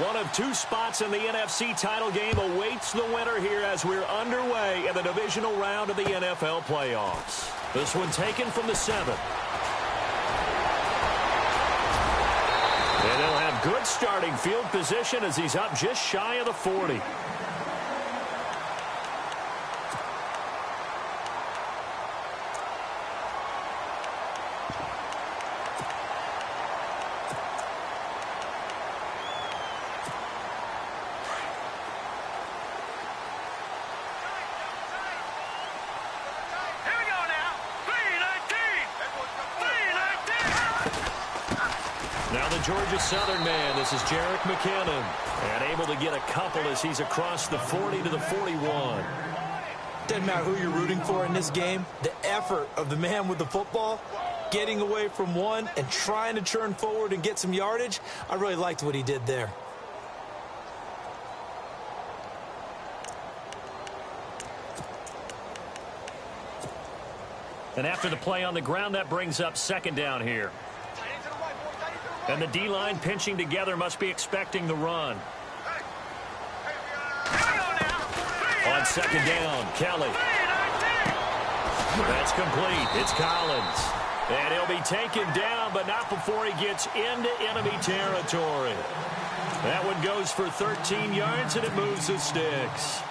One of two spots in the NFC title game awaits the winner here as we're underway in the divisional round of the NFL playoffs. This one taken from the 7. And they'll have good starting field position as he's up just shy of the 40. Now the Georgia Southern man, this is Jerick McKinnon. And able to get a couple as he's across the 40 to the 41. Doesn't matter who you're rooting for in this game. The effort of the man with the football, getting away from one and trying to churn forward and get some yardage, I really liked what he did there. And after the play on the ground, that brings up second down here. And the D-line pinching together must be expecting the run. On second down, Kelly. That's complete. It's Collins. And he'll be taken down, but not before he gets into enemy territory. That one goes for 13 yards, and it moves the sticks.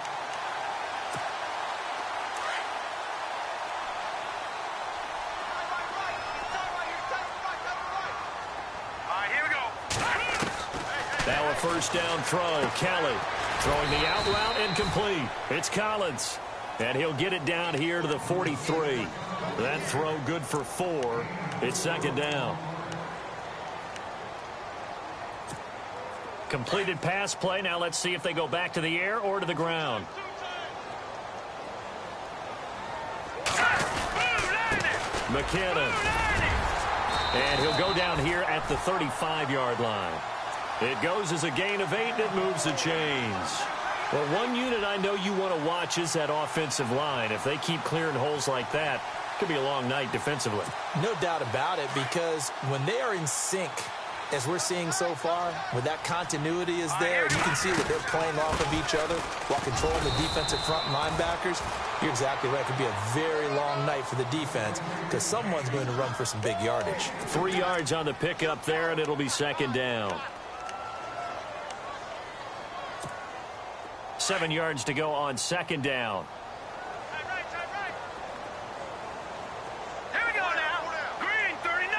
Now a first down throw. Kelly throwing the out route incomplete. It's Collins. And he'll get it down here to the 43. That throw good for 4. It's second down. Completed pass play. Now let's see if they go back to the air or to the ground. McKinnon. And he'll go down here at the 35-yard line. It goes as a gain of 8, and it moves the chains. Well, one unit I know you want to watch is that offensive line. If they keep clearing holes like that, it could be a long night defensively. No doubt about it, because when they are in sync, as we're seeing so far, when that continuity is there, and you can see that they're playing off of each other while controlling the defensive front linebackers, you're exactly right. It could be a very long night for the defense because someone's going to run for some big yardage. 3 yards on the pickup there, and it'll be second down. 7 yards to go on second down. Here we go now. Green, 39.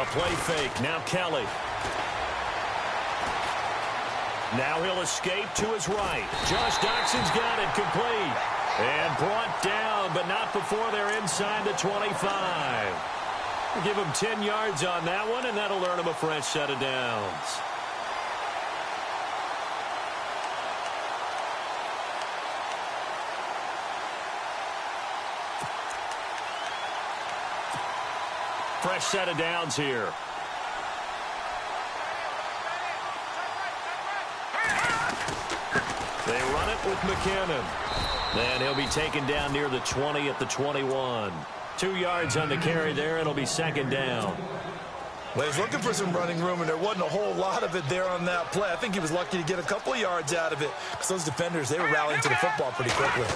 A play fake. Now Kelly. Now he'll escape to his right. Josh Doxson's got it complete. And brought down, but not before they're inside the 25. We'll give him 10 yards on that one, and that'll earn him a fresh set of downs. Fresh set of downs here. They run it with McKinnon. And he'll be taken down near the 20 at the 21. 2 yards on the carry there. It'll be second down. Well, he was looking for some running room, and there wasn't a whole lot of it there on that play. I think he was lucky to get a couple of yards out of it because those defenders, they were rallying to the football pretty quickly.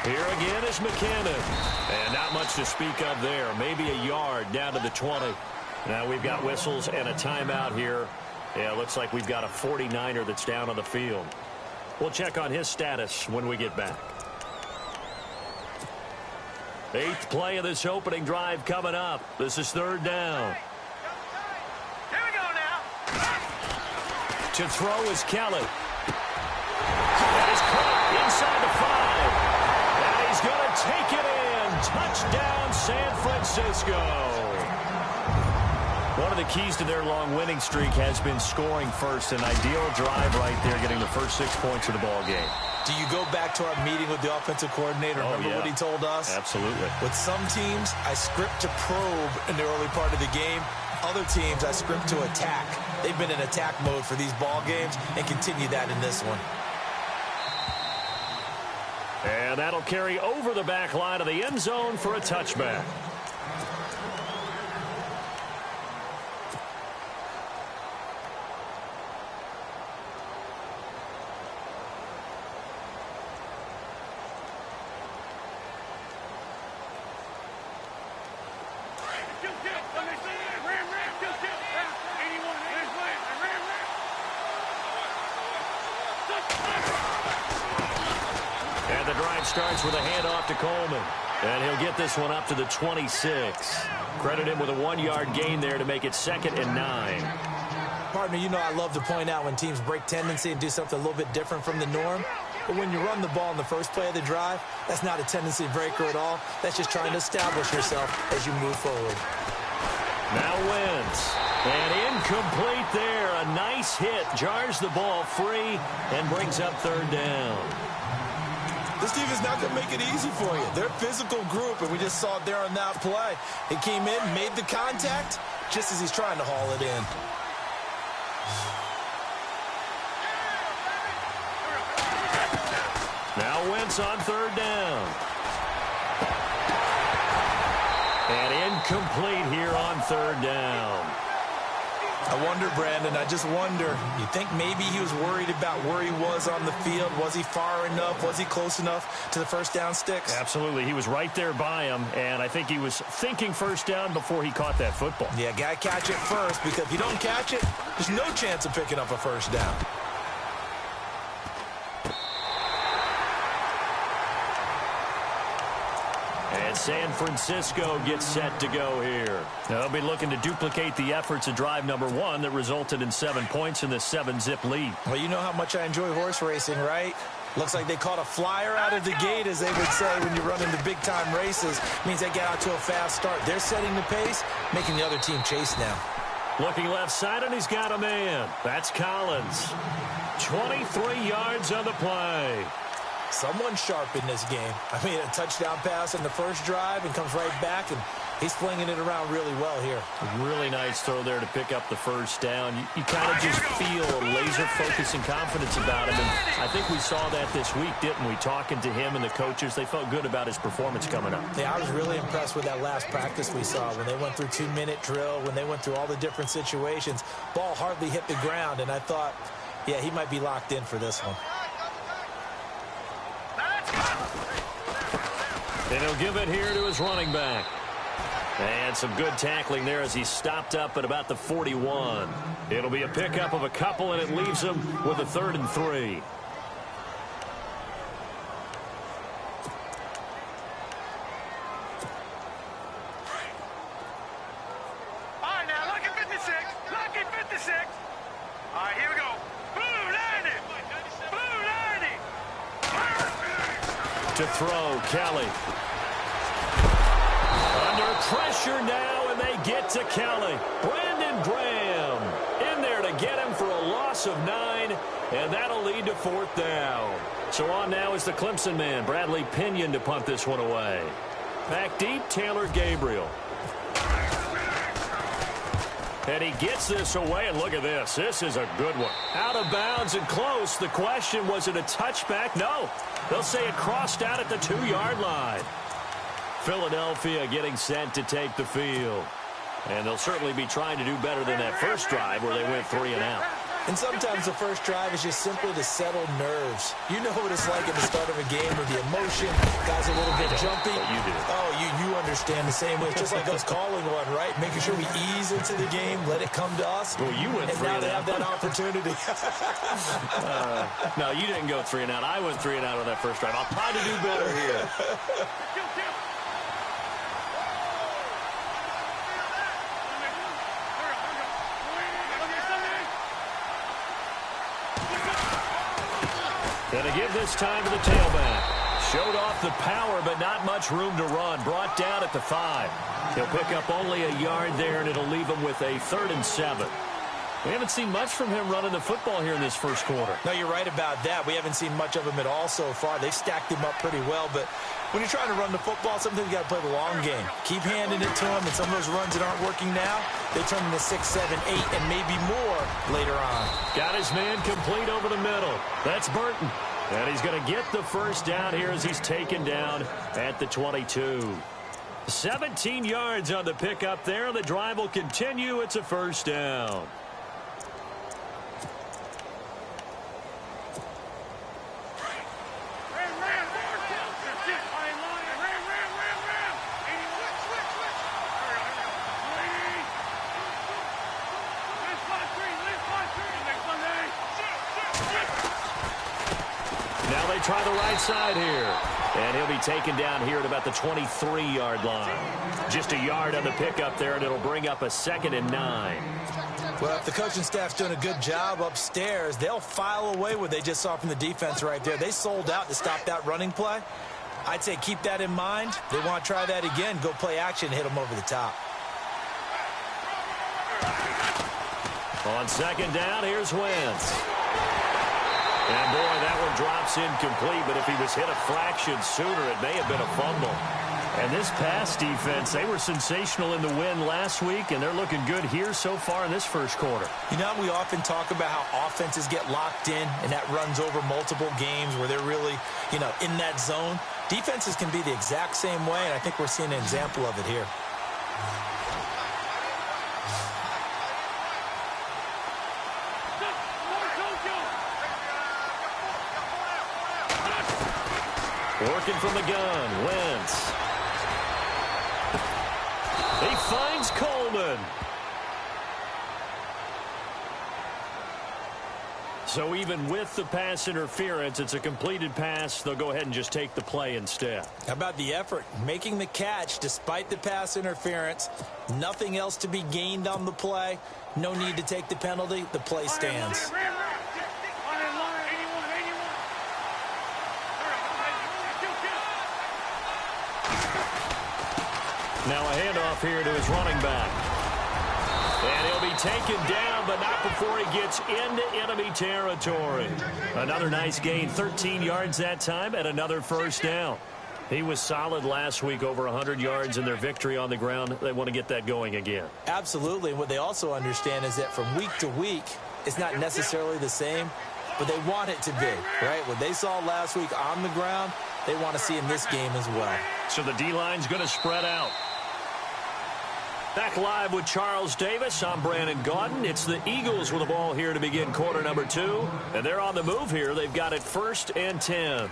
Here again is McKinnon. And not much to speak of there. Maybe a yard down to the 20. Now we've got whistles and a timeout here. Yeah, looks like we've got a 49er that's down on the field. We'll check on his status when we get back. 8th play of this opening drive coming up. This is third down. Here we go now. To throw is Kelly. That is caught inside the 5. And he's going to take it in. Touchdown, San Francisco. One of the keys to their long winning streak has been scoring first. An ideal drive right there, getting the first 6 points of the ball game. Do you go back to our meeting with the offensive coordinator? Remember what he told us? Absolutely. With some teams, I script to probe in the early part of the game. Other teams, I script to attack. They've been in attack mode for these ball games and continue that in this one. And that'll carry over the back line of the end zone for a touchback. And the drive starts with a handoff to Coleman. And he'll get this one up to the 26. Credit him with a 1-yard gain there to make it 2nd and 9. Partner, you know I love to point out when teams break tendency and do something a little bit different from the norm. But when you run the ball in the first play of the drive, that's not a tendency breaker at all. That's just trying to establish yourself as you move forward. Now Wentz. And incomplete there. A nice hit. Jars the ball free and brings up 3rd down. This team is not going to make it easy for you. They're a physical group, and we just saw it there on that play. He came in, made the contact, just as he's trying to haul it in. Now Wentz on 3rd down. And incomplete here on 3rd down. I wonder, Brandon, I just wonder, you think maybe he was worried about where he was on the field? Was he far enough? Was he close enough to the first down sticks? Absolutely. He was right there by him, and I think he was thinking first down before he caught that football. Yeah, got to catch it first, because if you don't catch it, there's no chance of picking up a first down. And San Francisco gets set to go here. Now, they'll be looking to duplicate the efforts of drive number 1 that resulted in 7 points in this 7-zip lead. Well, you know how much I enjoy horse racing, right? Looks like they caught a flyer out of the gate, as they would say when you run into big-time races. Means they get out to a fast start. They're setting the pace, making the other team chase now. Looking left side, and he's got a man. That's Collins. 23 yards on the play. Someone's sharp in this game. I mean, a touchdown pass in the first drive and comes right back, and he's flinging it around really well here. Really nice throw there to pick up the first down. You kind of just feel a laser focus and confidence about him, and I think we saw that this week, didn't we? Talking to him and the coaches, they felt good about his performance coming up. Yeah, I was really impressed with that last practice we saw when they went through 2-minute drill, when they went through all the different situations. Ball hardly hit the ground, and I thought, yeah, he might be locked in for this one. And he'll give it here to his running back. And some good tackling there as he stopped up at about the 41. It'll be a pickup of a couple, and it leaves him with a 3rd and 3. All right, now, lucky 56. Lucky 56. All right, here we go. Blue 90. Blue 90. To throw, Kelly. Under pressure now, and they get to Kelly. Brandon Graham in there to get him for a loss of 9, and that'll lead to 4th down. So on now is the Clemson man, Bradley Pinion, to punt this one away. Back deep, Taylor Gabriel. And he gets this away, and look at this. This is a good one. Out of bounds and close. The question, was it a touchback? No. They'll say it crossed out at the 2-yard line. Philadelphia getting set to take the field. And they'll certainly be trying to do better than that first drive where they went 3 and out. And sometimes the first drive is just simply to settle nerves. You know what it's like at the start of a game with the emotion. Guys a little bit jumpy. You do. Oh, you understand the same way. It's just like us calling one, right? Making sure we ease into the game, let it come to us. Well, you went 3 and out. And now they have that opportunity. No, you didn't go 3 and out. I went 3 and out on that first drive. I'll try to do better here. Going to give this time to the tailback. Showed off the power, but not much room to run. Brought down at the 5. He'll pick up only a yard there, and it'll leave him with a 3rd and 7. We haven't seen much from him running the football here in this first quarter. No, you're right about that. We haven't seen much of him at all so far. They've stacked him up pretty well, but when you're trying to run the football, sometimes you got to play the long game. Keep handing it to him, and some of those runs that aren't working now, they turn into 6, 7, 8, and maybe more later on. Got his man complete over the middle. That's Burton. And he's going to get the first down here as he's taken down at the 22. 17 yards on the pickup there. The drive will continue. It's a first down. try the right side here. And he'll be taken down here at about the 23-yard line. Just a yard on the pickup there, and it'll bring up a 2nd and 9. Well, if the coaching staff's doing a good job upstairs, they'll file away what they just saw from the defense right there. They sold out to stop that running play. I'd say keep that in mind. They want to try that again. Go play action, hit them over the top. On 2nd down, here's Wentz. And, boy, that one drops incomplete, but if he was hit a fraction sooner, it may have been a fumble. And this pass defense, they were sensational in the win last week, and they're looking good here so far in this first quarter. You know, we often talk about how offenses get locked in, and that runs over multiple games where they're really, in that zone. Defenses can be the exact same way, and I think we're seeing an example of it here. Working from the gun, Wentz. He finds Coleman. So even with the pass interference, it's a completed pass. They'll go ahead and just take the play instead. How about the effort? Making the catch despite the pass interference. Nothing else to be gained on the play. No need to take the penalty. The play stands. Now a handoff here to his running back. And he'll be taken down, but not before he gets into enemy territory. Another nice gain, 13 yards that time, and another first down. He was solid last week, over 100 yards in their victory on the ground. They want to get that going again. Absolutely. And what they also understand is that from week to week, it's not necessarily the same, but they want it to be, right? What they saw last week on the ground, they want to see in this game as well. So the D-line's going to spread out. Back live with Charles Davis. I'm Brandon Gaudin. It's the Eagles with the ball here to begin quarter number 2. And they're on the move here. They've got it 1st and 10.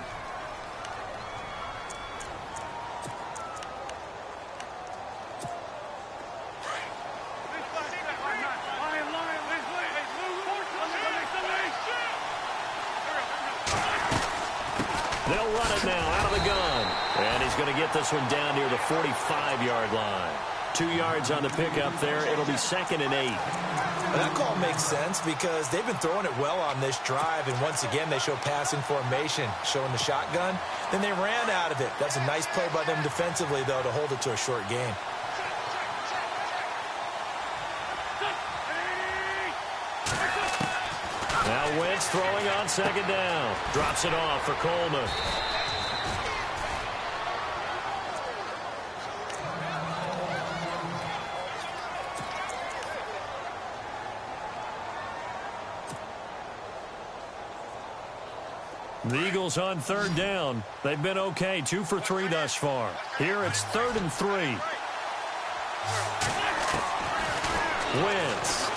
They'll run it now out of the gun. And he's going to get this one down near the 45-yard line. 2 yards on the pickup there. It'll be 2nd and 8. Well, that call makes sense because they've been throwing it well on this drive. And once again, they show passing formation, showing the shotgun. Then they ran out of it. That's a nice play by them defensively, though, to hold it to a short game. Now Wentz throwing on 2nd down. Drops it off for Coleman. The Eagles on 3rd down. They've been okay, 2 for 3 thus far. Here it's 3rd and 3. Wentz.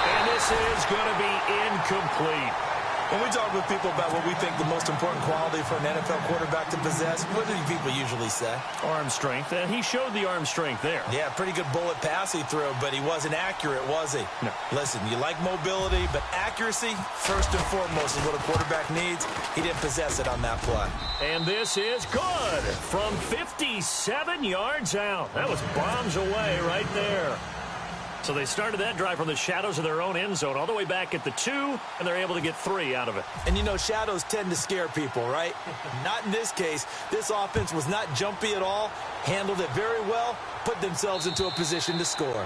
And this is going to be incomplete. When we talk with people about what we think the most important quality for an NFL quarterback to possess, what do people usually say? Arm strength. And he showed the arm strength there. Yeah, pretty good bullet pass he threw, but he wasn't accurate, was he? No. Listen, you like mobility, but accuracy, first and foremost, is what a quarterback needs. He didn't possess it on that play. And this is good from 57 yards out. That was bombs away right there. So they started that drive from the shadows of their own end zone all the way back at the 2, and they're able to get 3 out of it. And, shadows tend to scare people, right? Not in this case. This offense was not jumpy at all, handled it very well, put themselves into a position to score.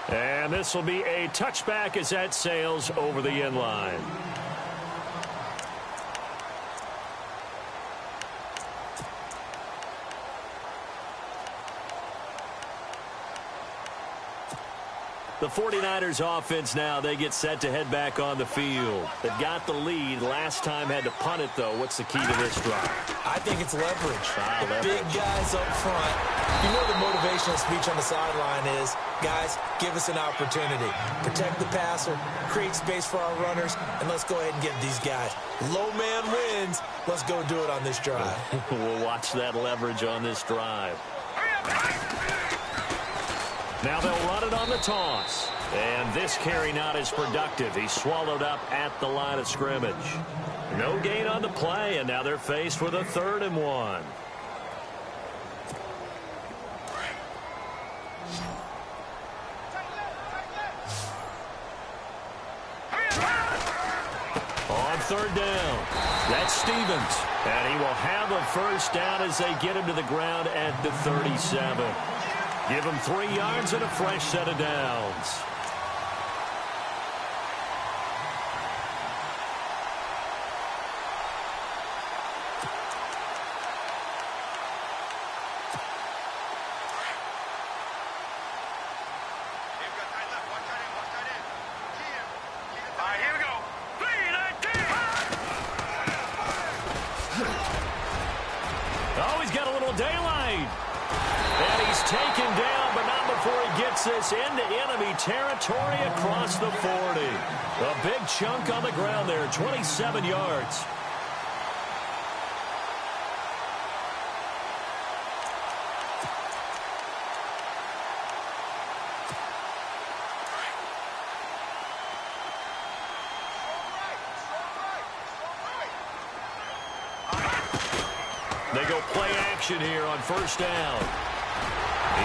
And this will be a touchback as that sails over the end line. The 49ers offense now, they get set to head back on the field. They've got the lead. Last time had to punt it, though. What's the key to this drive? I think it's leverage. Leverage. Big guys up front. The motivational speech on the sideline is, guys, give us an opportunity. Protect the passer, create space for our runners, and let's go ahead and get these guys. Low man wins. Let's go do it on this drive. We'll watch that leverage on this drive. Now they'll run it on the toss. And this carry not as productive. He's swallowed up at the line of scrimmage. No gain on the play, and now they're faced with a 3rd and 1. On 3rd down, that's Stevens. And he will have a 1st down as they get him to the ground at the 37. Give him 3 yards and a fresh set of downs. This into enemy territory across the 40. A big chunk on the ground there, 27 yards. They go play action here on 1st down.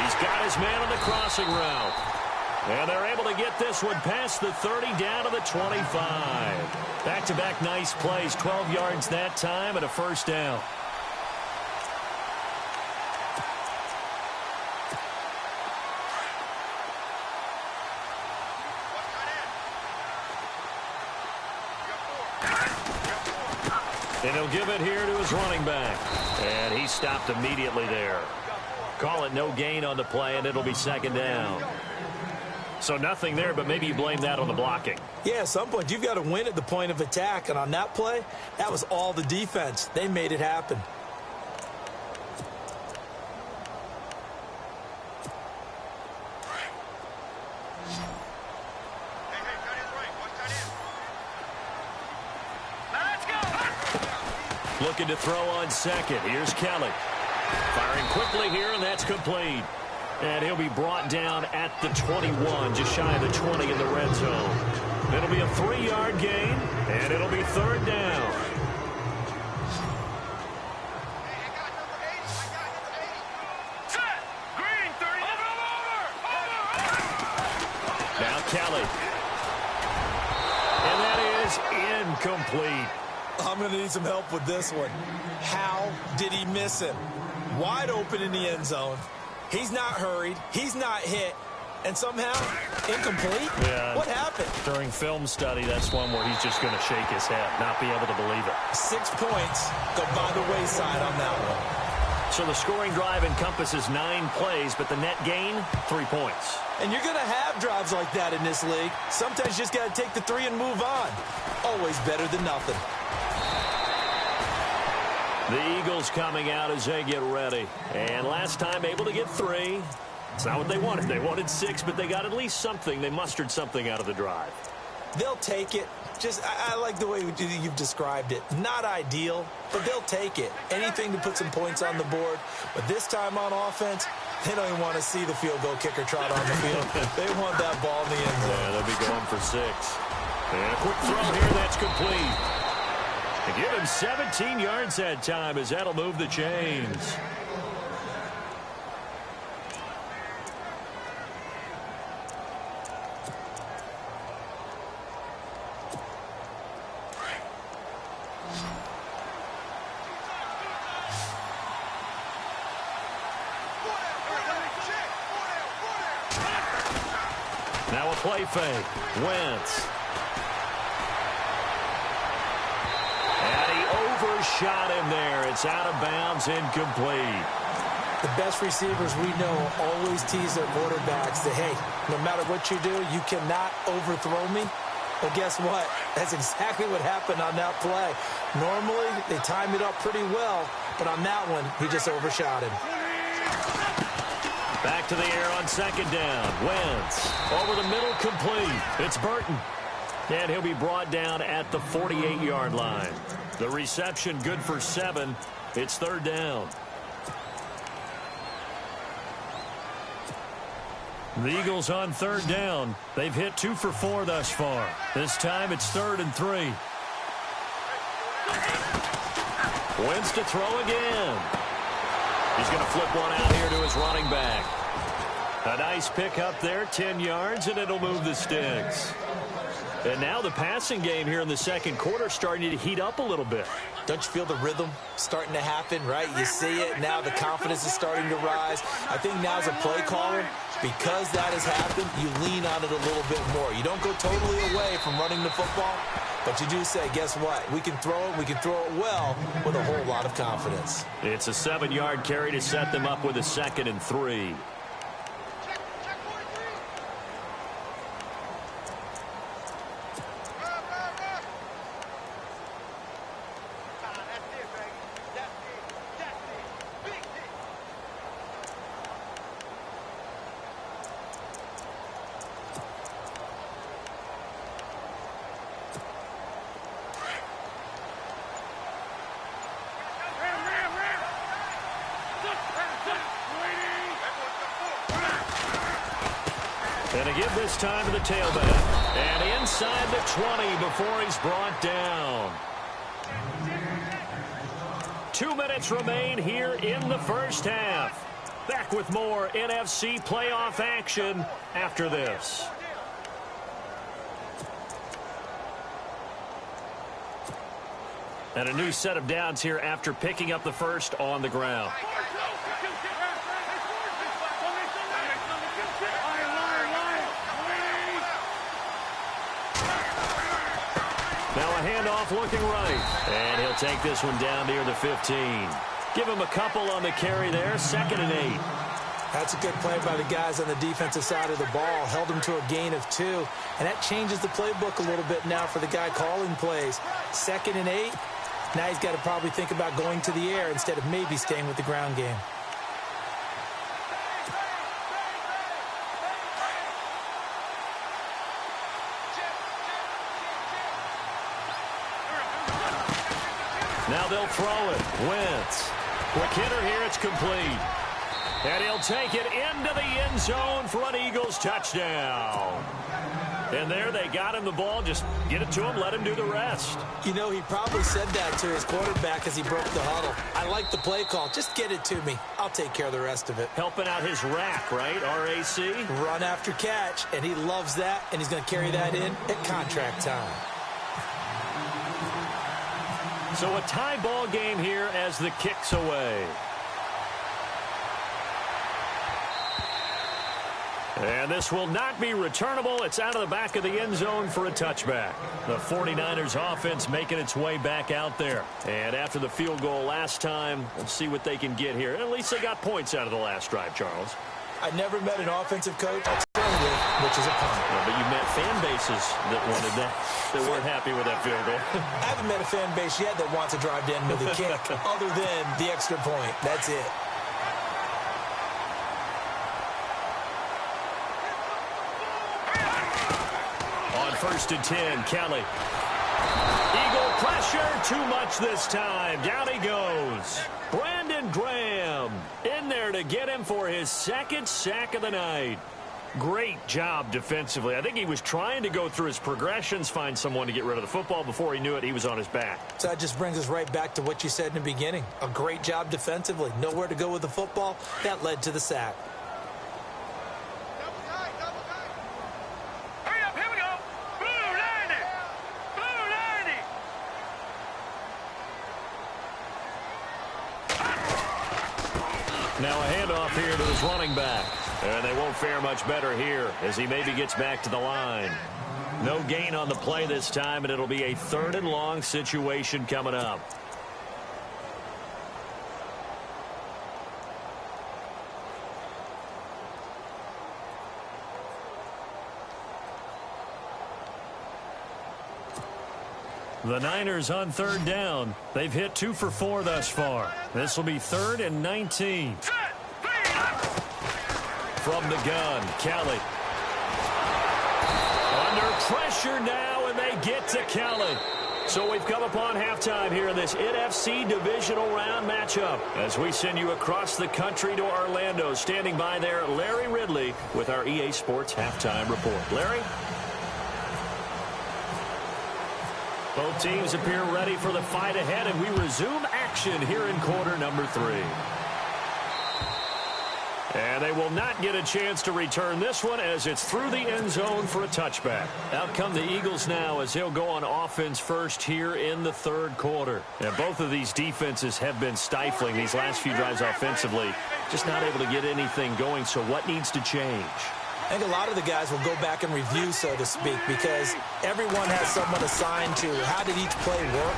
He's got his man on the crossing route. And they're able to get this one past the 30 down to the 25. Back-to-back nice plays, 12 yards that time and a 1st down. And he'll give it here to his running back. And he stopped immediately there. Call it no gain on the play, and it'll be 2nd down. So nothing there, but maybe you blame that on the blocking. Yeah, at some point, you've got to win at the point of attack. And on that play, that was all the defense. They made it happen. Looking to throw on 2nd. Here's Kelly. Firing quickly here, and that's complete. And he'll be brought down at the 21, just shy of the 20 in the red zone. It'll be a 3-yard gain, and it'll be 3rd down. Set! Green, 30. Over. Now Kelly. And that is incomplete. I'm going to need some help with this one. How did he miss him? Wide open in the end zone. He's not hurried. He's not hit. And somehow, incomplete? Yeah. What happened? During film study, that's one where he's just going to shake his head, not be able to believe it. 6 points go by the wayside on that one. So the scoring drive encompasses 9 plays, but the net gain, 3 points. And you're going to have drives like that in this league. Sometimes you just got to take the 3 and move on. Always better than nothing. The Eagles coming out as they get ready. And last time able to get 3. It's not what they wanted. They wanted 6, but they got at least something. They mustered something out of the drive. They'll take it. I like the way you've described it. Not ideal, but they'll take it. Anything to put some points on the board. But this time on offense, they don't even want to see the field goal kicker trot on the field. They want that ball in the end zone. Yeah, they'll be going for 6. And a quick throw here, that's complete. And give him 17 yards that time as that'll move the chains. Now a play fake. Wentz. And he overshot him there. It's out of bounds, incomplete. The best receivers we know always tease their quarterbacks that, hey, no matter what you do, you cannot overthrow me. Well, guess what? That's exactly what happened on that play. Normally, they time it up pretty well, but on that one, he just overshot him. Back to the air on 2nd down. Wentz over the middle, complete. It's Burton. And he'll be brought down at the 48-yard line. The reception good for 7. It's 3rd down. The Eagles on 3rd down. They've hit 2 for 4 thus far. This time it's 3rd and 3. Wins to throw again. He's going to flip one out here to his running back. A nice pickup there, 10 yards, and it'll move the sticks. And now the passing game here in the second quarter starting to heat up a little bit. Don't you feel the rhythm starting to happen, right? You see it. Now the confidence is starting to rise. I think now as a play caller, because that has happened, you lean on it a little bit more. You don't go totally away from running the football, but you do say, guess what? We can throw it. We can throw it well with a whole lot of confidence. It's a 7-yard carry to set them up with a 2nd and 3. And a give this time to the tailback. And inside the 20 before he's brought down. 2 minutes remain here in the first half. Back with more NFC playoff action after this. And a new set of downs here after picking up the first on the ground. Now a handoff looking right. And he'll take this one down near the 15. Give him a couple on the carry there. 2nd and 8. That's a good play by the guys on the defensive side of the ball. Held him to a gain of 2. And that changes the playbook a little bit now for the guy calling plays. 2nd and 8. Now he's got to probably think about going to the air instead of maybe staying with the ground game. Now they'll throw it. Wentz. Quick hitter here. It's complete. And he'll take it into the end zone for an Eagles touchdown. And there they got him the ball. Just get it to him. Let him do the rest. You know, he probably said that to his quarterback as he broke the huddle. I like the play call. Just get it to me. I'll take care of the rest of it. Helping out his rack, right? R-A-C? Run after catch. And he loves that. And he's going to carry that in at contract time. So a tie ball game here as the kick's away. And this will not be returnable. It's out of the back of the end zone for a touchback. The 49ers offense making its way back out there. And after the field goal last time, let's see what they can get here. At least they got points out of the last drive, Charles. I never met an offensive coach alternative, which is a punt. Yeah, but you met fan bases that wanted that, that weren't happy with that field goal. I haven't met a fan base yet that wants to drive to end with a kick other than the extra point. That's it. On 1st and 10, Kelly. Eagle pressure, too much this time. Down he goes. Brandon Graham in there to get him for his 2nd sack of the night. Great job defensively. I think he was trying to go through his progressions, find someone to get rid of the football. Before he knew it, he was on his back. So that just brings us right back to what you said in the beginning. A great job defensively. Nowhere to go with the football. That led to the sack. Now a handoff here to his running back. And they won't fare much better here as he maybe gets back to the line. No gain on the play this time, and it'll be a 3rd and long situation coming up. The Niners on 3rd down. They've hit 2 for 4 thus far. This will be 3rd and 19. From the gun, Kelly. Under pressure now, and they get to Kelly. So we've come upon halftime here in this NFC divisional round matchup. As we send you across the country to Orlando, standing by there, Larry Ridley with our EA Sports halftime report. Larry? Both teams appear ready for the fight ahead, and we resume action action here in quarter number 3. And they will not get a chance to return this one as it's through the end zone for a touchback. Out come the Eagles now as he'll go on offense first here in the third quarter. And both of these defenses have been stifling these last few drives offensively. Just not able to get anything going, so what needs to change? I think a lot of the guys will go back and review, so to speak, because everyone has someone assigned to how did each play work.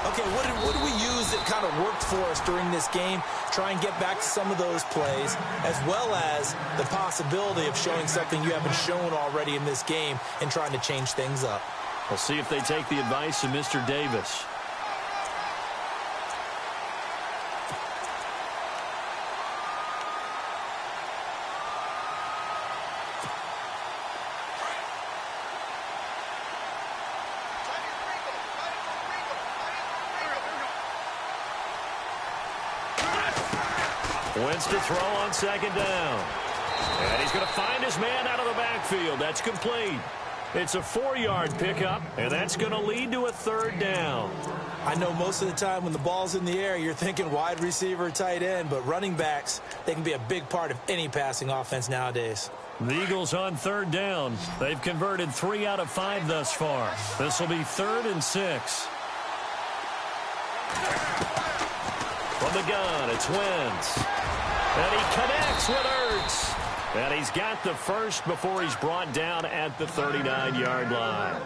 Okay, what did we use that kind of worked for us during this game? Try and get back to some of those plays, as well as the possibility of showing something you haven't shown already in this game and trying to change things up. We'll see if they take the advice of Mr. Davis. Wentz to throw on second down. And he's going to find his man out of the backfield. That's complete. It's a 4-yard pickup, and that's going to lead to a third down. I know most of the time when the ball's in the air, you're thinking wide receiver, tight end, but running backs, they can be a big part of any passing offense nowadays. The Eagles on third down. They've converted 3 out of 5 thus far. This will be 3rd and 6. From the gun, it's Wentz. And he connects with Ertz. And he's got the first before he's brought down at the 39-yard line.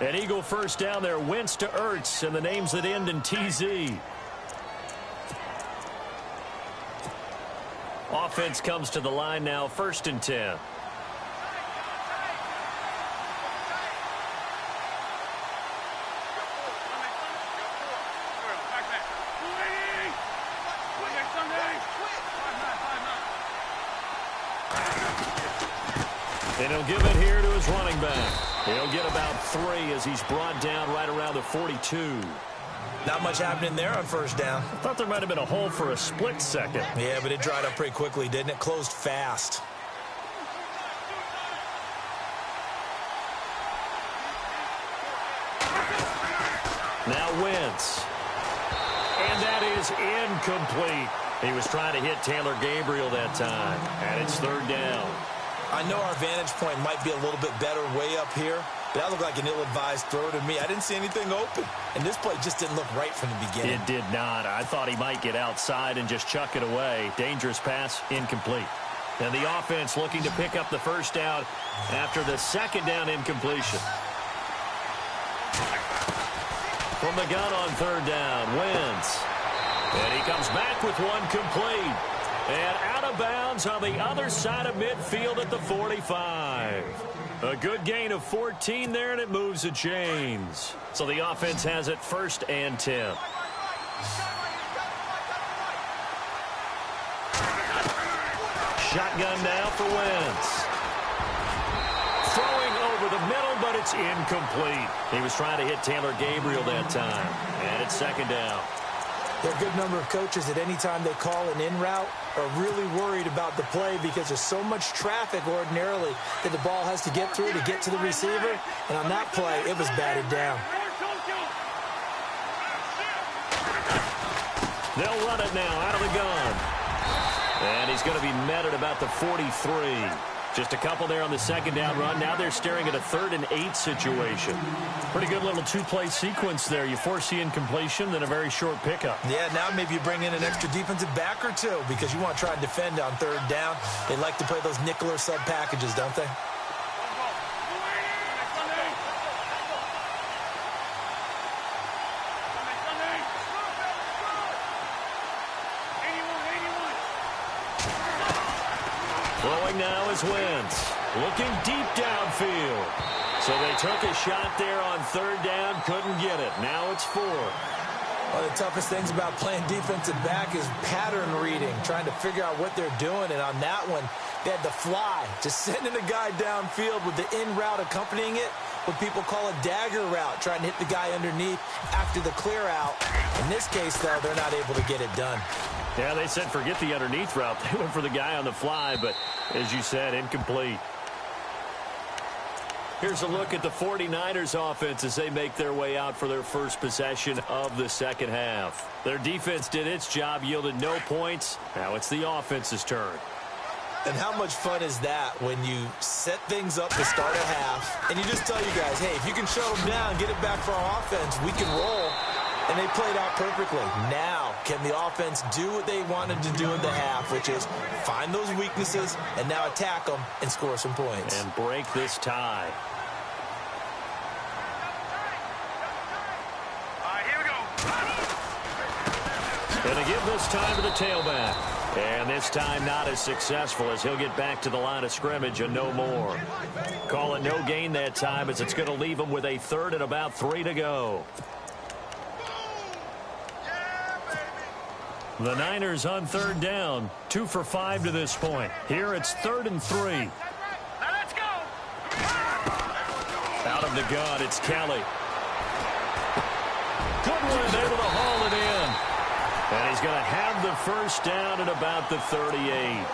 An Eagle first down there, Wentz to Ertz, and the names that end in TZ. Offense comes to the line now, 1st and 10. And he'll give it here to his running back. He'll get about 3 as he's brought down right around the 42. Not much happening there on first down. I thought there might have been a hole for a split second. Yeah, but it dried up pretty quickly, didn't it? Closed fast. Now Wentz. And that is incomplete. He was trying to hit Taylor Gabriel that time. And it's 3rd down. I know our vantage point might be a little bit better way up here, but that looked like an ill-advised throw to me. I didn't see anything open, and this play just didn't look right from the beginning. It did not. I thought he might get outside and just chuck it away. Dangerous pass, incomplete. And the offense looking to pick up the first down after the 2nd down incompletion. From the gun on 3rd down, Wentz. And he comes back with one complete. And out of bounds on the other side of midfield at the 45. A good gain of 14 there, and it moves the chains. So the offense has it 1st and 10. Shotgun now for Wentz. Throwing over the middle, but it's incomplete. He was trying to hit Taylor Gabriel that time. And it's 2nd down. There are a good number of coaches at any time they call an in route are really worried about the play because there's so much traffic ordinarily that the ball has to get through to get to the receiver. And on that play, it was batted down. They'll run it now out of the gun. And he's going to be met at about the 43. Just a couple there on the 2nd down run. Now they're staring at a 3rd and 8 situation. Pretty good little 2-play sequence there. You force the incompletion, then a very short pickup. Yeah, now maybe you bring in an extra defensive back or 2 because you want to try and defend on 3rd down. They like to play those nickel or sub packages, don't they? Throwing now is Wentz. Looking deep downfield. So they took a shot there on 3rd down, couldn't get it. Now it's 4. One of the toughest things about playing defensive back is pattern reading, trying to figure out what they're doing. And on that one, they had to fly, just sending a guy downfield with the in route accompanying it, what people call a dagger route, trying to hit the guy underneath after the clear out. In this case, though, they're not able to get it done. Yeah, they said forget the underneath route. They went for the guy on the fly, but as you said, incomplete. Here's a look at the 49ers offense as they make their way out for their first possession of the second half. Their defense did its job, yielded no points. Now it's the offense's turn. And how much fun is that when you set things up to start a half and you just tell you guys, hey, if you can shut them down, get it back for our offense, we can roll. And they played out perfectly. Now, can the offense do what they wanted to do in the half, which is find those weaknesses and now attack them and score some points. And break this tie. Here we go. And to give this time to the tailback. And this time not as successful as he'll get back to the line of scrimmage and no more. Call it no gain that time as it's going to leave him with a third and about 3 to go. The Niners on third down, 2 for 5 to this point. Here it's 3rd and 3. Now let's go. Out of the gun, it's Kelly. Goodwin able to haul it in. And he's going to have the first down at about the 38.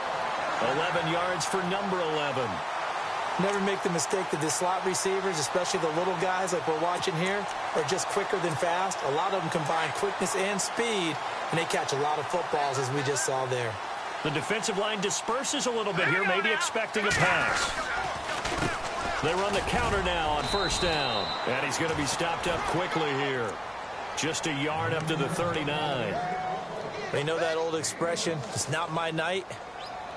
11 yards for number 11. Never make the mistake that the slot receivers, especially the little guys like we're watching here, are just quicker than fast. A lot of them combine quickness and speed, and they catch a lot of footballs, as we just saw there. The defensive line disperses a little bit here, maybe expecting a pass. They run the counter now on first down. And he's going to be stopped up quickly here. Just a yard up to the 39. They know that old expression, it's not my night.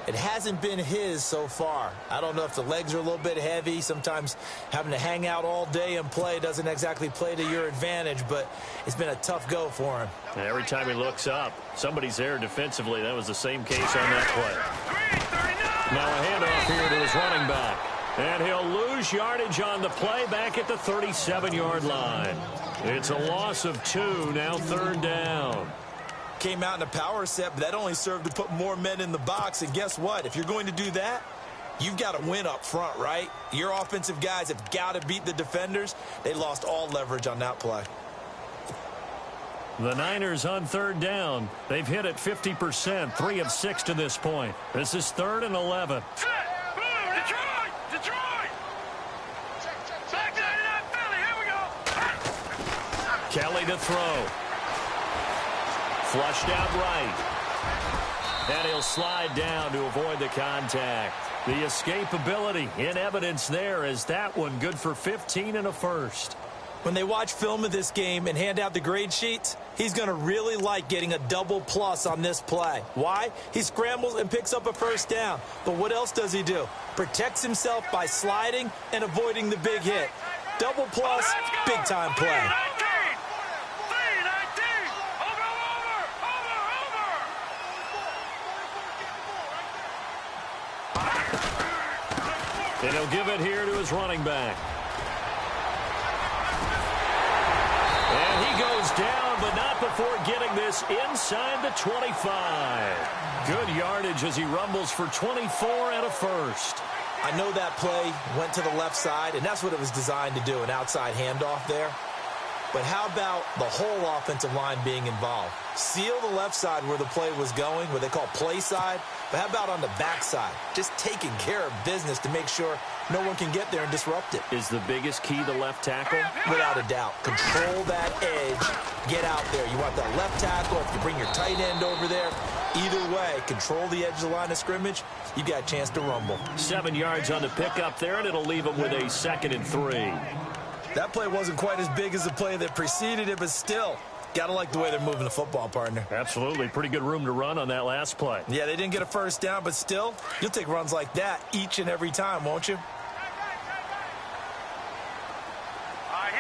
It hasn't been his so far. I don't know if the legs are a little bit heavy. Sometimes having to hang out all day and play doesn't exactly play to your advantage, but it's been a tough go for him. And every time he looks up, somebody's there defensively. That was the same case on that play. Now a handoff here to his running back. And he'll lose yardage on the play back at the 37-yard line. It's a loss of 2, now 3rd down. Came out in a power set, but that only served to put more men in the box. And guess what? If you're going to do that, you've got to win up front, right? Your offensive guys have got to beat the defenders. They lost all leverage on that play. The Niners on 3rd down. They've hit it 50%, 3 of 6 to this point. This is 3rd and 11. Detroit! Detroit! Back to that Philly. Here we go. Kelly to throw. Flushed out right. And he'll slide down to avoid the contact. The escapability in evidence there as that one good for 15 and a first. When they watch film of this game and hand out the grade sheets, he's going to really like getting a double plus on this play. Why? He scrambles and picks up a first down. But what else does he do? Protects himself by sliding and avoiding the big hit. Double plus, big time play. And he'll give it here to his running back. And he goes down, but not before getting this inside the 25. Good yardage as he rumbles for 24 and a first. I know that play went to the left side, and that's what it was designed to do, an outside handoff there. But how about the whole offensive line being involved? Seal the left side where the play was going, what they call play side. But how about on the backside? Just taking care of business to make sure no one can get there and disrupt it. Is the biggest key the left tackle? Without a doubt. Control that edge. Get out there. You want that left tackle. If you bring your tight end over there, either way, control the edge of the line of scrimmage. You got a chance to rumble. 7 yards on the pickup there, and it'll leave him with a 2nd and 3. That play wasn't quite as big as the play that preceded it, but still, got to like the way they're moving the football, partner. Absolutely. Pretty good room to run on that last play. Yeah, they didn't get a first down, but still, you'll take runs like that each and every time, won't you? Here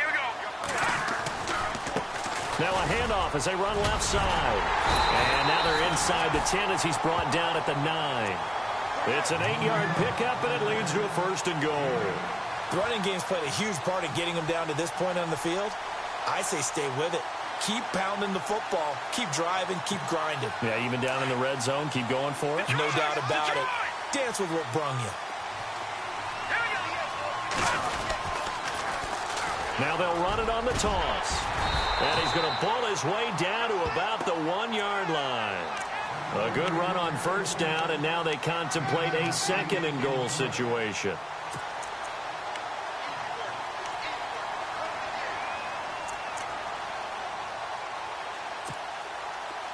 we go. Now a handoff as they run left side. And now they're inside the 10 as he's brought down at the 9. It's an 8-yard pickup, and it leads to a 1st and goal. The running game's played a huge part in getting them down to this point on the field. I say stay with it. Keep pounding the football. Keep driving. Keep grinding. Yeah, even down in the red zone, keep going for it. No doubt about it. Dance with what brung you. Now they'll run it on the toss. And he's going to ball his way down to about the 1-yard line. A good run on first down, and now they contemplate a 2nd and goal situation.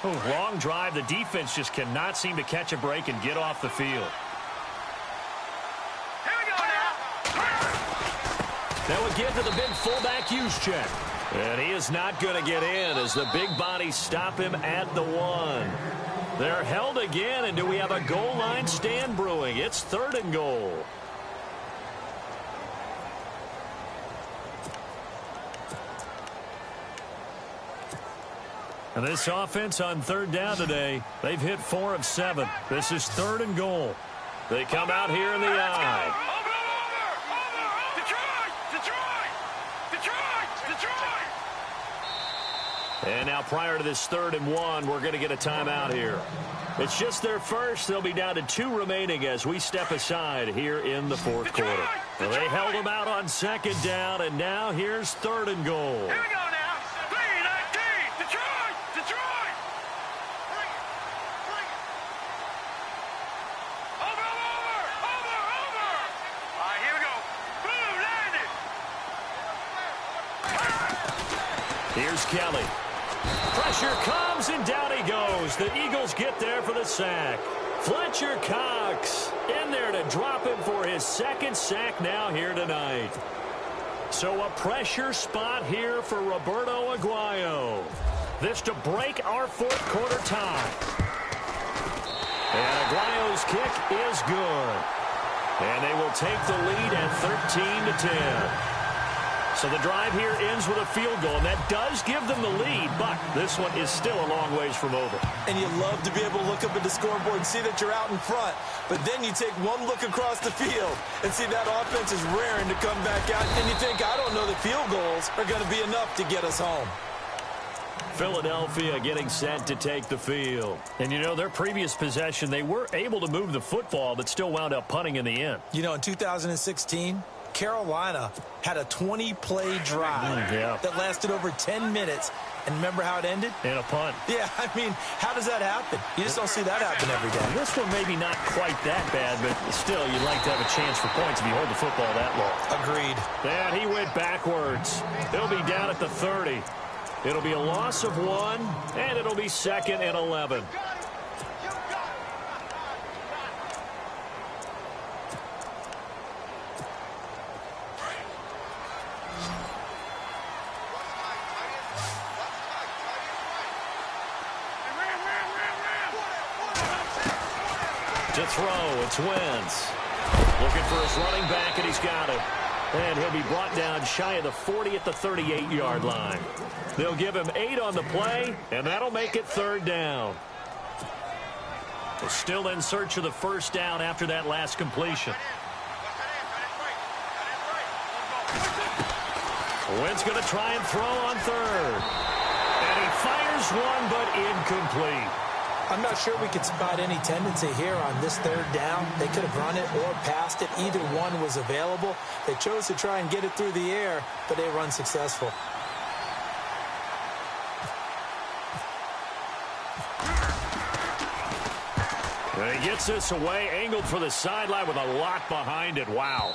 Oh, long drive. The defense just cannot seem to catch a break and get off the field. Here we go now. That would give to the big fullback Juszczyk. And he is not going to get in as the big bodies stop him at the 1. They're held again, and do we have a goal line stand brewing? It's 3rd and goal. And this offense on 3rd down today, they've hit 4 of 7. This is 3rd and goal. They come out here in the eye. And now prior to this 3rd and 1, we're going to get a timeout here. It's just their first. They'll be down to 2 remaining as we step aside here in the 4th quarter. Well, they held them out on 2nd down, and now here's 3rd and goal. Here we go now. 3-19. Detroit. Over. All right, here we go. Boom, landed. Here's Kelly. Pressure comes, and down he goes. The Eagles get there for the sack. Fletcher Cox in there to drop him for his 2nd sack now here tonight. So a pressure spot here for Roberto Aguayo. This to break our 4th quarter tie. And Aguayo's kick is good. And they will take the lead at 13-10. So the drive here ends with a field goal, and that does give them the lead, but this one is still a long ways from over. And you love to be able to look up at the scoreboard and see that you're out in front, but then you take one look across the field and see that offense is raring to come back out, and you think, I don't know that field goals are going to be enough to get us home. Philadelphia getting set to take the field. And, you know, their previous possession, they were able to move the football, but still wound up punting in the end. You know, in 2016, Carolina had a 20-play drive that lasted over 10 minutes. And remember how it ended? In a punt. Yeah, I mean, how does that happen? You just don't see that happen every day. This one maybe not quite that bad, but still, you'd like to have a chance for points if you hold the football that long. Agreed. And he went backwards. He'll be down at the 30. It'll be a loss of 1, and it'll be 2nd and 11. To throw, it's Wentz. Looking for his running back, and he's got him. And he'll be brought down shy of the 40 at the 38-yard line. They'll give him 8 on the play, and that'll make it 3rd down. They're still in search of the 1st down after that last completion. Wentz going to try and throw on 3rd. And he fires one, but incomplete. I'm not sure we could spot any tendency here on this 3rd down. They could have run it or passed it. Either one was available. They chose to try and get it through the air, but they run successful. And he gets this away, angled for the sideline with a lot behind it. Wow.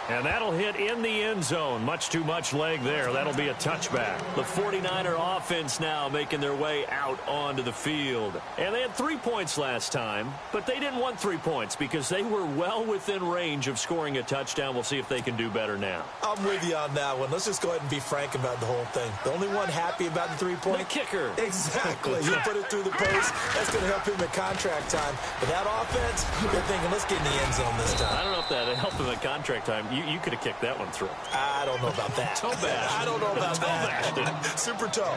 And that'll hit in the end zone. Much too much leg there. That'll be a touchback. The 49er offense now making their way out onto the field. And they had 3 points last time, but they didn't want 3 points because they were well within range of scoring a touchdown. We'll see if they can do better now. I'm with you on that one. Let's just go ahead and be frank about the whole thing. The only one happy about the 3-point? The kicker. Exactly. He put it through the post. That's going to help him at contract time. But that offense, they're thinking, let's get in the end zone this time. I don't know if that helped him at contract time. You could have kicked that one through. I don't know about that. Toe bash. I don't know about that. Super toe.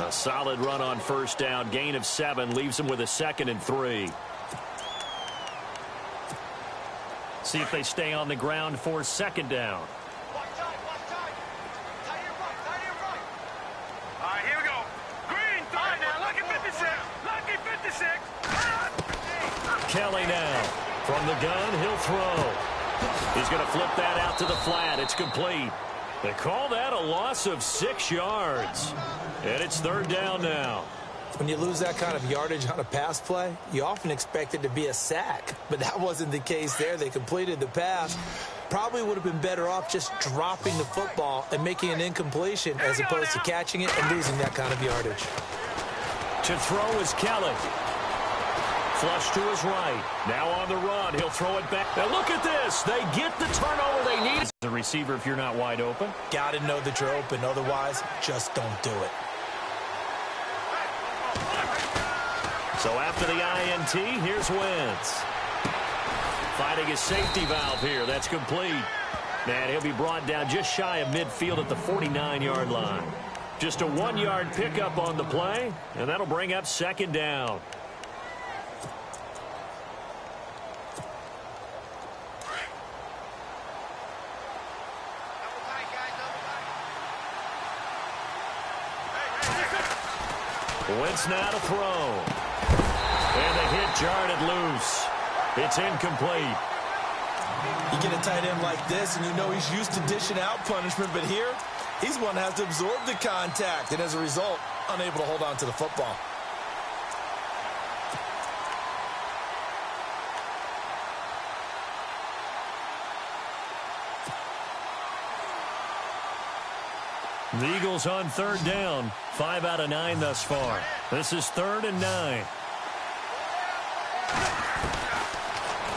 A solid run on 1st down. Gain of 7 leaves him with a 2nd and 3. See if they stay on the ground for 2nd down. All right, here we go. Green, all right, now, lucky 56. Lucky 56. Kelly now. From the gun, he'll throw. He's going to flip that out to the flat. It's complete. They call that a loss of 6 yards. And it's 3rd down now. When you lose that kind of yardage on a pass play, you often expect it to be a sack. But that wasn't the case there. They completed the pass. Probably would have been better off just dropping the football and making an incompletion as opposed to catching it and losing that kind of yardage. To throw is Kelly. Flush to his right. Now on the run. He'll throw it back. Now look at this. They get the turnover they need. The receiver, if you're not wide open. Got to know that you're open. Otherwise, just don't do it. So after the INT, here's Wentz. Finding his safety valve here. That's complete. And he'll be brought down just shy of midfield at the 49-yard line. Just a 1-yard pickup on the play, and that'll bring up second down. Wentz now to throw. And the hit jarred it loose. It's incomplete. You get a tight end like this, and you know he's used to dishing out punishment, but here, he's one that has to absorb the contact, and as a result, unable to hold on to the football. The Eagles on third down. 5 out of 9 thus far. This is 3rd and 9.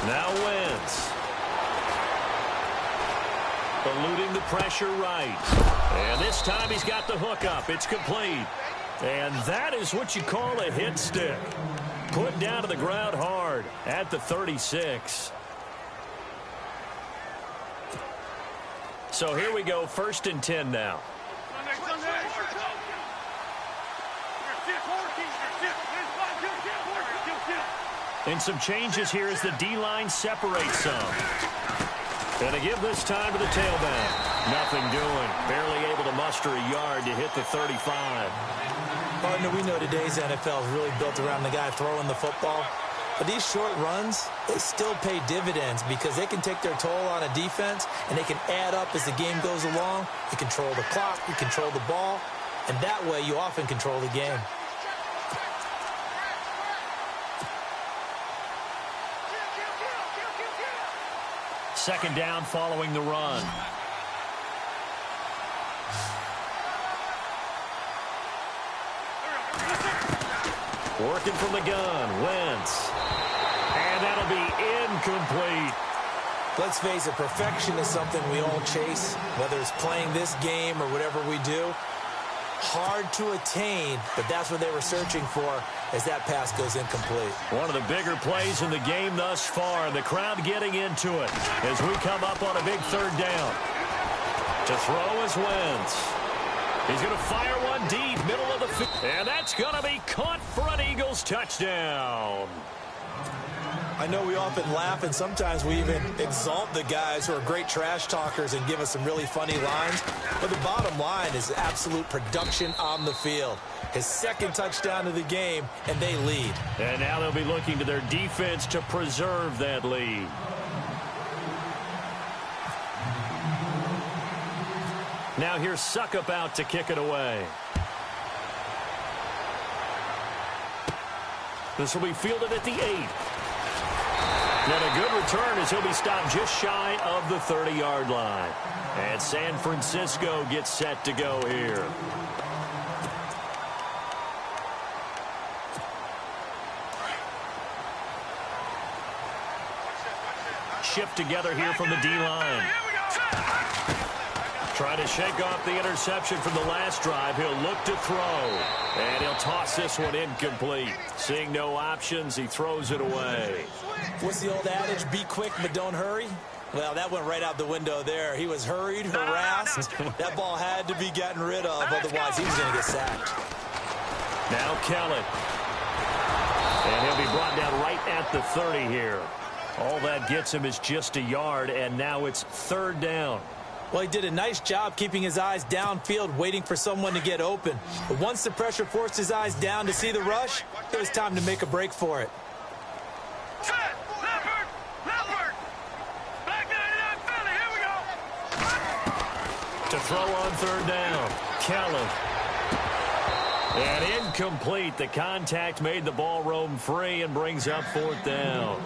Now Wentz. Eluding the pressure right. And this time he's got the hook up. It's complete. And that is what you call a hit stick. Put down to the ground hard at the 36. So here we go, 1st and 10 now. And some changes here as the D-line separates some. And to give this time to the tailback. Nothing doing. Barely able to muster a yard to hit the 35. Partner, we know today's NFL is really built around the guy throwing the football. But these short runs, they still pay dividends because they can take their toll on a defense and they can add up as the game goes along. You control the clock, you control the ball, and that way you often control the game. Second down following the run. Working from the gun, Wentz. And that'll be incomplete. Let's face it, perfection is something we all chase, whether it's playing this game or whatever we do. Hard to attain, but that's what they were searching for as that pass goes incomplete. One of the bigger plays in the game thus far. The crowd getting into it as we come up on a big 3rd down. To throw is Wentz. He's going to fire one deep, middle of the field. And that's going to be caught for an Eagles touchdown. I know we often laugh, and sometimes we even exalt the guys who are great trash talkers and give us some really funny lines. But the bottom line is absolute production on the field. His 2nd touchdown of the game, and they lead. And now they'll be looking to their defense to preserve that lead. Now here's Suckup out to kick it away. This will be fielded at the 8. And a good return as he'll be stopped just shy of the 30-yard line. And San Francisco gets set to go here. Shift together here from the D-line. Trying to shake off the interception from the last drive. He'll look to throw. And he'll toss this one incomplete. Seeing no options, he throws it away. What's the old adage, be quick but don't hurry? Well, that went right out the window there. He was hurried, harassed. That ball had to be gotten rid of, otherwise he was going to get sacked. Now Kelly. And he'll be brought down right at the 30 here. All that gets him is just a yard, and now it's 3rd down. Well, he did a nice job keeping his eyes downfield, waiting for someone to get open. But once the pressure forced his eyes down to see the rush, it was time to make a break for it. To throw on 3rd down, Kelly. And incomplete. The contact made the ball roam free and brings up 4th down.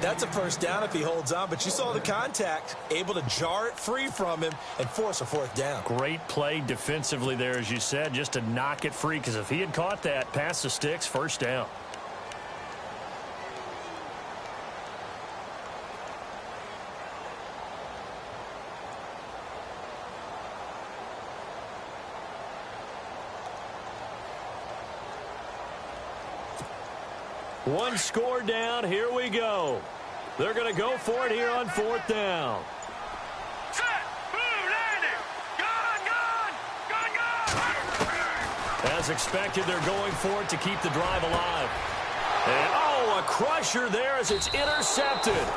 That's a first down if he holds on, but you saw the contact, able to jar it free from him and force a fourth down. Great play defensively there, as you said, just to knock it free, because if he had caught that, pass the sticks, first down. One score down. Here we go. They're going to go for it here on fourth down. Set. Boom. Landing. Gone. As expected, they're going for it to keep the drive alive. And, oh, a crusher there as it's intercepted.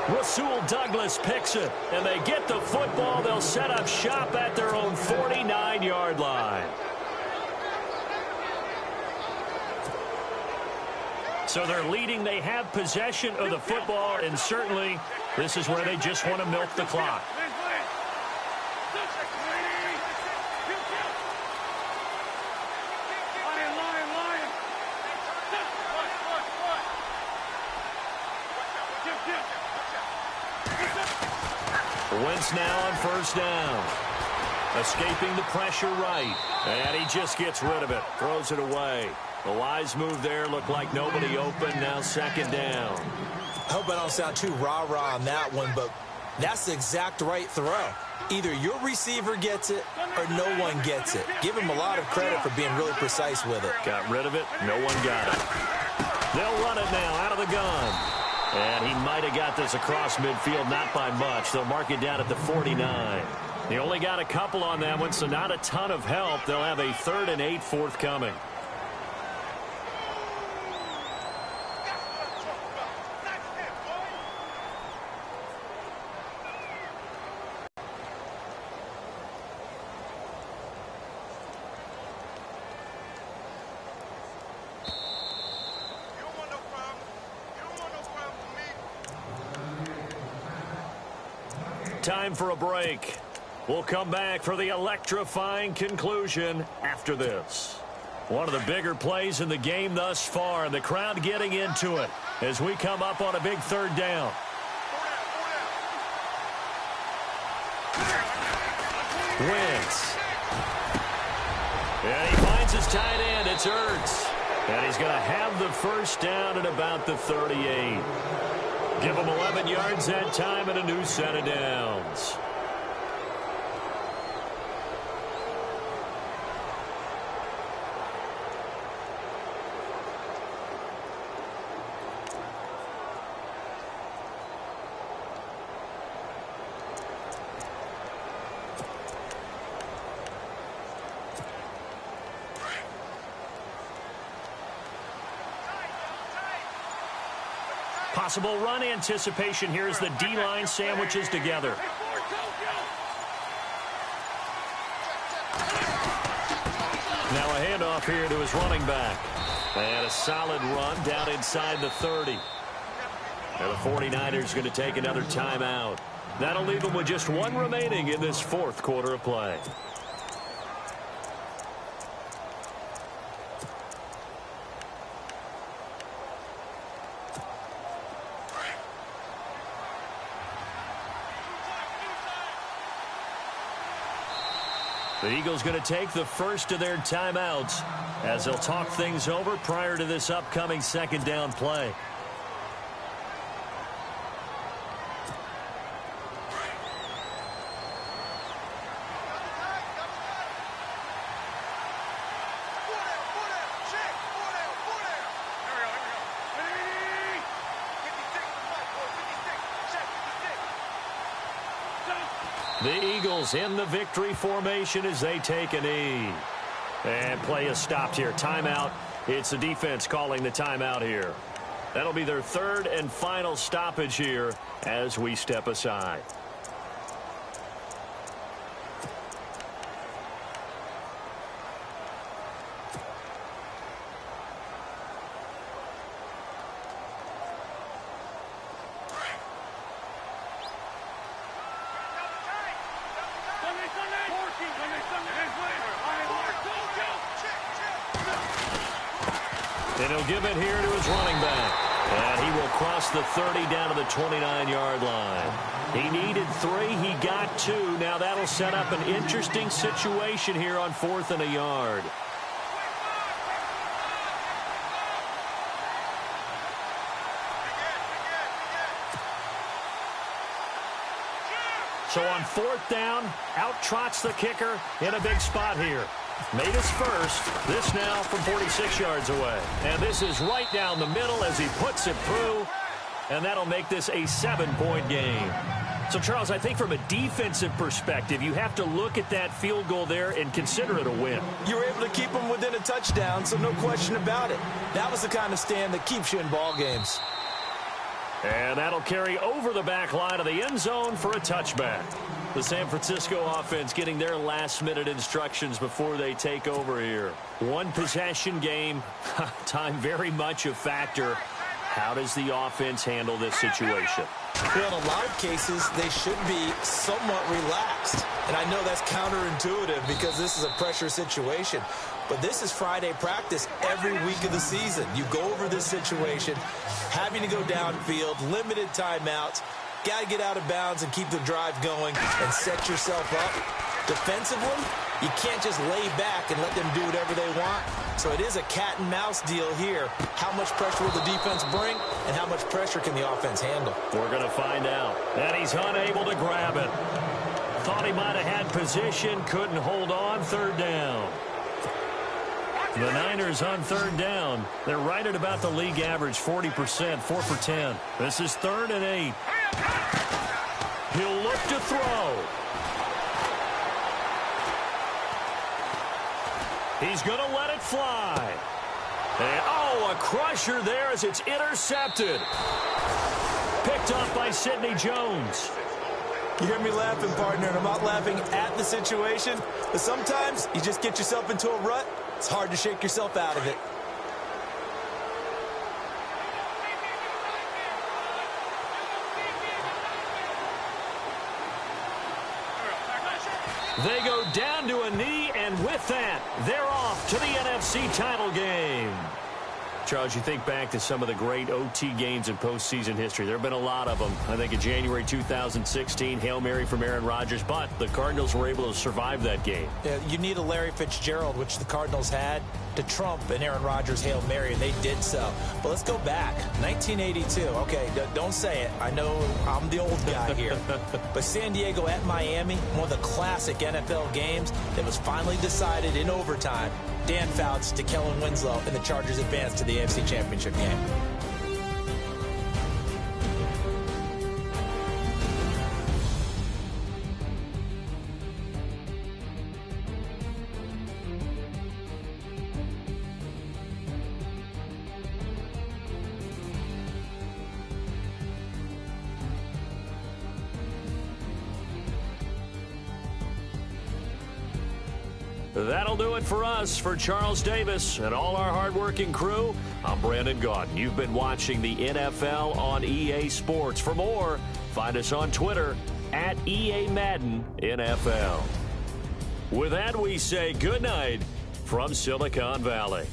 Rasul Douglas picks it, and they get the football. They'll set up shop at their own 49-yard line. So they're leading. They have possession of the football, and certainly this is where they just want to milk the clock. Wentz now on first down. Escaping the pressure right. And he just gets rid of it. Throws it away. The wise move there. Looked like nobody open. Now second down. I hope I don't sound too rah-rah on that one, but that's the exact right throw. Either your receiver gets it or no one gets it. Give him a lot of credit for being really precise with it. Got rid of it. No one got it. They'll run it now out of the gun. And he might have got this across midfield, not by much. They'll mark it down at the 49. He only got a couple on that one, so not a ton of help. They'll have a 3rd and 8 forthcoming. Time for a break. We'll come back for the electrifying conclusion after this. One of the bigger plays in the game thus far, and the crowd getting into it as we come up on a big 3rd down. Wentz. And he finds his tight end. It's Ertz. And he's going to have the first down at about the 38. Give him 11 yards that time and a new set of downs. Possible run anticipation here as the D-line sandwiches together. Now a handoff here to his running back. And a solid run down inside the 30. And the 49ers going to take another timeout. That'll leave them with just one remaining in this 4th quarter of play. The Eagles going to take the first of their timeouts as they'll talk things over prior to this upcoming 2nd down play. The Eagles in the victory formation as they take a knee. And play is stopped here. Timeout. It's the defense calling the timeout here. That'll be their 3rd and final stoppage here as we step aside. And he'll give it here to his running back. And he will cross the 30 down to the 29-yard line. He needed 3. He got 2. Now that'll set up an interesting situation here on 4th and a yard. So on 4th down, out trots the kicker in a big spot here. Made his first. This now from 46 yards away. And this is right down the middle as he puts it through. And that'll make this a 7-point game. So, Charles, I think from a defensive perspective, you have to look at that field goal there and consider it a win. You were able to keep them within a touchdown, so no question about it. That was the kind of stand that keeps you in ball games. And that'll carry over the back line of the end zone for a touchback. The San Francisco offense getting their last-minute instructions before they take over here. One possession game, time very much a factor. How does the offense handle this situation? Well, in a lot of cases, they should be somewhat relaxed. And I know that's counterintuitive because this is a pressure situation. But this is Friday practice every week of the season. You go over this situation, having to go downfield, limited timeouts, got to get out of bounds and keep the drive going and set yourself up. Defensively, you can't just lay back and let them do whatever they want. So it is a cat and mouse deal here. How much pressure will the defense bring and how much pressure can the offense handle? We're going to find out. And he's unable to grab it. Thought he might have had position, couldn't hold on. 3rd down. The Niners on 3rd down. They're right at about the league average, 40%, 4 for 10. This is 3rd and 8. He'll look to throw. He's going to let it fly. And, a crusher there as it's intercepted. Picked up by Sidney Jones. You hear me laughing, partner, and I'm not laughing at the situation. But sometimes you just get yourself into a rut. It's hard to shake yourself out of it. They go down to a knee, and with that, they're off to the NFC title game. Charles, you think back to some of the great OT games in postseason history. There have been a lot of them. I think in January 2016, Hail Mary from Aaron Rodgers, but the Cardinals were able to survive that game. Yeah, you need a Larry Fitzgerald, which the Cardinals had, to trump an Aaron Rodgers Hail Mary, and they did so. But let's go back. 1982. Okay, don't say it. I know I'm the old guy here. But San Diego at Miami, one of the classic NFL games that was finally decided in overtime. Dan Fouts to Kellen Winslow, and the Chargers advance to the AFC Championship game. That'll do it for us. For Charles Davis and all our hardworking crew, I'm Brandon Gaudin. You've been watching the NFL on EA Sports. For more, find us on Twitter at EA Madden NFL. With that, we say good night from Silicon Valley.